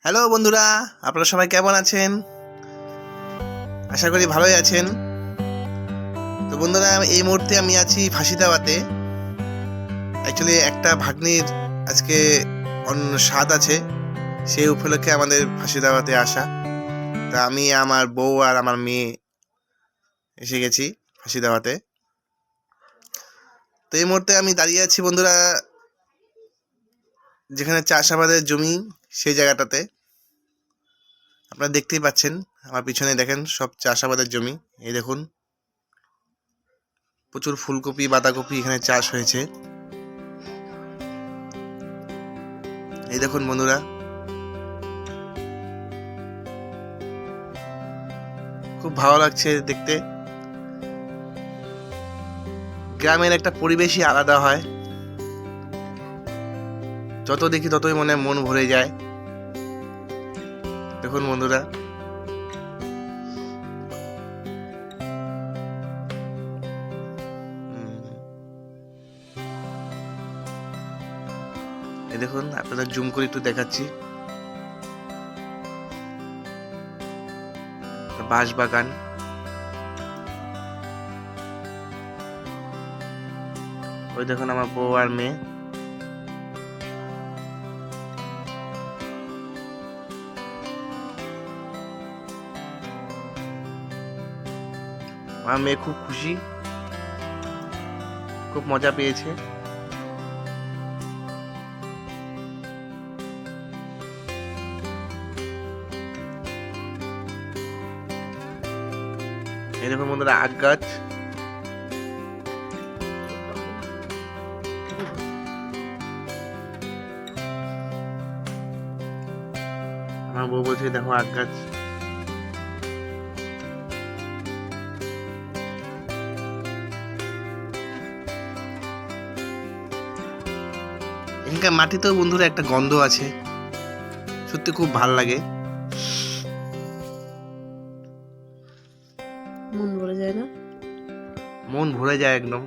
Hello বন্ধুরা, আপনারা সবাই কেমন আছেন? আশা করি ভালোই আছেন। তো বন্ধুরা, এই মুহূর্তে আমি আছি ফাঁসিদাবাতে। অ্যাকচুয়ালি একটা ভাগ্নির আজকে স্বাদ আছে, সেই উপলক্ষে আমাদের ফাঁসিদাবাতে আসা। তা আমি, আমার বউ আর আমার মেয়ে এসে গেছি ফাঁসিদাবাতে। তো এই মুহূর্তে আমি দাঁড়িয়ে আছি বন্ধুরা, যেখানে চাষাবাদের জমি, সেই জায়গাটাতে। আপনারা দেখতেই পাচ্ছেন, আমার পিছনে দেখেন সব চাষাবাদের জমি। এই দেখুন, প্রচুর ফুলকপি বাঁধাকপি এখানে চাষ হয়েছে। এই দেখুন বন্ধুরা, খুব ভালো লাগছে দেখতে। গ্রামের একটা পরিবেশই আলাদা হয়, যত দেখি ততই মন ভরে যায়। দেখুন বন্ধুরা, এই দেখুন, আপনাদের জুম করে একটু দেখাচ্ছি। বাঁশ বাগান, ওই দেখুন আমার বউ আর মেয়ে। আমার মেয়ে খুব খুশি, খুব মজা পেয়েছে। এই দেখুন বন্ধুরা, আখ গাছ। আমার বউ বলছে দেখো আখ গাছ। এখানকার মাটিতেও বন্ধুরা একটা গন্ধ আছে, সত্যি খুব ভালো লাগে। মন ভরে যায় না? মন ভরে যায় একদম।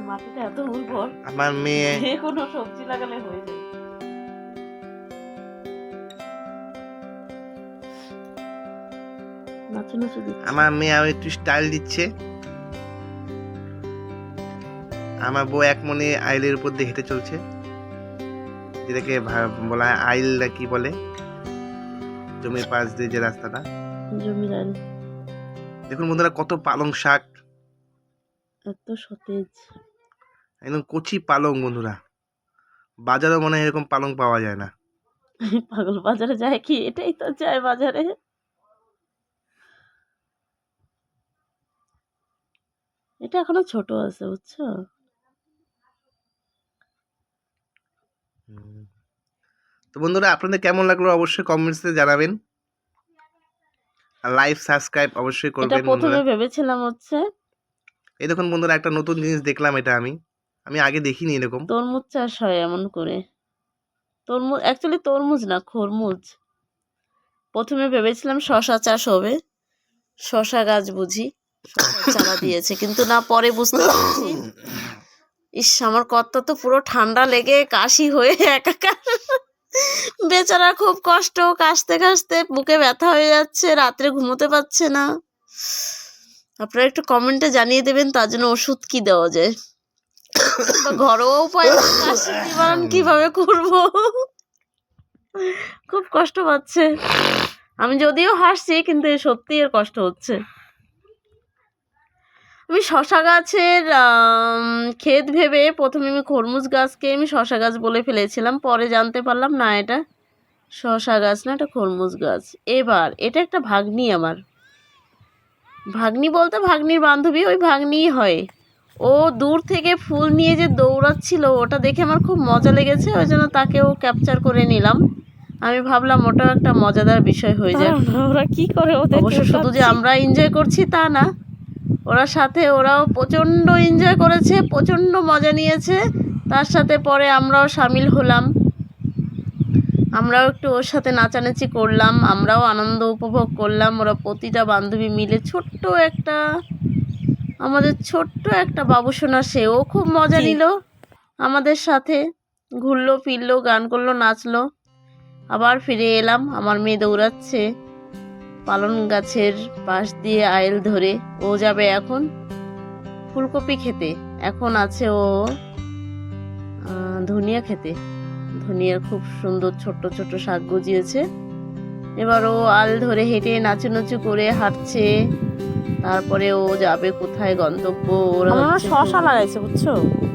মাটিটা এত উর্বর, আমার মেয়ে যে কোনো সবজি লাগালে হয়ে যায়। আমার মেয়ে আবার একটু স্টাইল দিচ্ছে। আমার বউ এক মনে আইলের উপর দিয়ে হেঁটে চলছে, যেটাকে বলা হয় আইল না কি বলে, জমির পাশ দিয়ে যে রাস্তাটা। জমির আইল। দেখুন বন্ধুরা, কত পালং শাক, এত সতেজ, একদম কচি পালং বন্ধুরা। বাজারেও মনে হয় এরকম পালং পাওয়া যায় না। পাগল, বাজারে যায় কি? এটাই তো যায় বাজারে। এটা এখনো ছোট আছে, বুঝছো? তো বন্ধুরা, আপনাদের কেমন লাগলো অবশ্যই কমেন্টসে জানাবেন, আর লাইক সাবস্ক্রাইব অবশ্যই এটা করবেন প্রথমে বন্ধুরা। ভেবেছিলাম হচ্ছে এই দেখুন বন্ধুরা, একটা নতুন জিনিস দেখলাম, এটা আমি আগে দেখিনি এরকম। তরমুজ চাষ হয় এমন করে। তরমুজ, অ্যাকচুয়ালি তরমুজ না, খরমুজ। প্রথমে ভেবেছিলাম শশা চাষ হবে, শশা গাছ বুঝি চারা দিয়েছে, কিন্তু না, পরে বুঝতে পারছি ইস, আমার কর্তা তো পুরো ঠান্ডা লেগে কাশি হয়ে একাকার। বেচারা খুব কষ্ট, কাশতে কাশতে বুকে ব্যথা হয়ে যাচ্ছে, রাত্রে ঘুমোতে পারছে না। আপনারা একটু কমেন্টে জানিয়ে দেবেন তার জন্য ওষুধ কি দেওয়া যায়, বা ঘরোয়া উপায় কাশি নিবারণ কিভাবে করব। খুব কষ্ট পাচ্ছে। আমি যদিও হাসছি, কিন্তু সত্যি এর কষ্ট হচ্ছে। আমি শশা গাছের ক্ষেত ভেবে প্রথমে আমি খরমুজ গাছকে আমি শশা গাছ বলে ফেলেছিলাম, পরে জানতে পারলাম না, এটা শশা গাছ না, এটা খরমুজ গাছ। এবার এটা একটা ভাগ্নি, আমার ভাগ্নি বলতে ভাগ্নির বান্ধবী, ওই ভাগ্নিই হয়। ও দূর থেকে ফুল নিয়ে যে দৌড়াচ্ছিল, ওটা দেখে আমার খুব মজা লেগেছে, ওই জন্য তাকেও ক্যাপচার করে নিলাম। আমি ভাবলাম ওটাও একটা মজাদার বিষয় হয়ে যায়। ওরা কি করে? অবশ্য শুধু যে আমরা এনজয় করছি তা না, ওরাও প্রচণ্ড এনজয় করেছে, প্রচণ্ড মজা নিয়েছে। তার সাথে পরে আমরাও সামিল হলাম, আমরাও একটু ওর সাথে নাচানাচি করলাম, আমরাও আনন্দ উপভোগ করলাম। ওরা প্রতিটা বান্ধবী মিলে আমাদের ছোট্ট একটা বাবুসোনা, সেও খুব মজা নিল আমাদের সাথে। ঘুরলো ফিরলো, গান করলো, নাচলো। আবার ফিরে এলাম, আমার মেয়ে দৌড়াচ্ছে পালং গাছের পাশ দিয়ে আইল ধরে। ও যাবে এখন ফুলকপি খেতে, এখন আছে ও ধনিয়া খেতে। ধনিয়ার খুব সুন্দর ছোট্ট ছোট্ট শাক গজিয়েছে। এবার ও আল ধরে হেঁটে নাচুনাচু করে হাঁটছে। তারপরে ও যাবে কোথায় গন্তব্য। ওরা শশা লাগাইছে বুঝছো।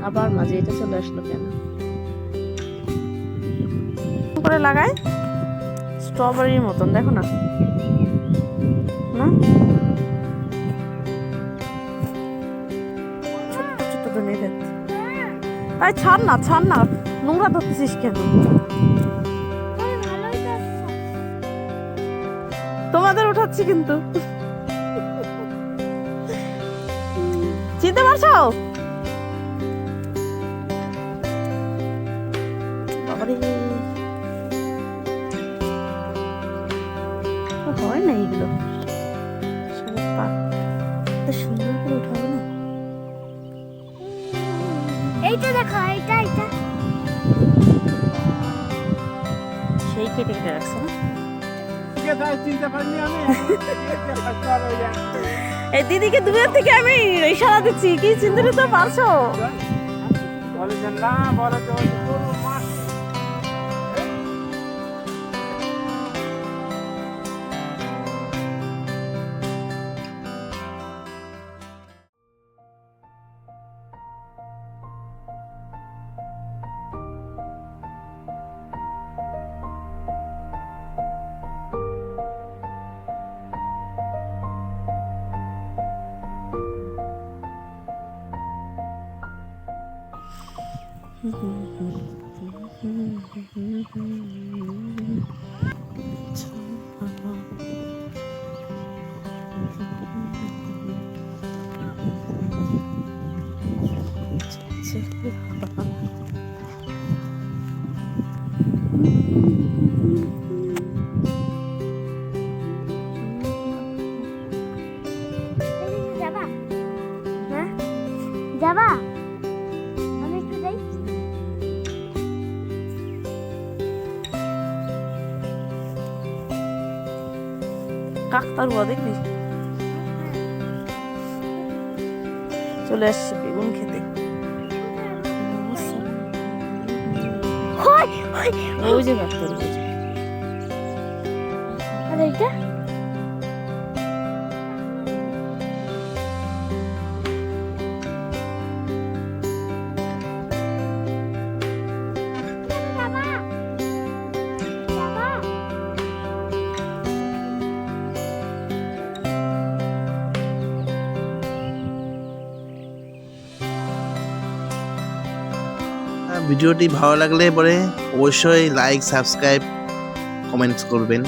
আবার মাঝে এটা চলে আসলো কেন করে লাগায়? স্ট্রবেরির মতন দেখো না, না ছোট্ট ছোট্ট ধনিয়া ক্ষেত। তাই ছাড় না, নোংরা ধরতেছিস কেন? তোমাদের উঠাচ্ছি কিন্তু। চিনতে পারছো? বাবারে, হয় না এগুলো, সুন্দর করে উঠাবো না। এইটা দেখো, এইটা সেই কেটে কেটে রাখছে না। এই দিদিকে দূরের থেকে আমি ইশারা দিচ্ছি, কি চিনতে তো পারছো? যাবা? আমি একটু যাই। কাকতারুয়া দেখবি? চলে আসছে বেগুন খেতে। ওই যে কাকতারুয়া। আর এইটা ভিডিওটি ভালো লাগলে পরে অবশ্যই লাইক, সাবস্ক্রাইব, কমেন্টস করবেন।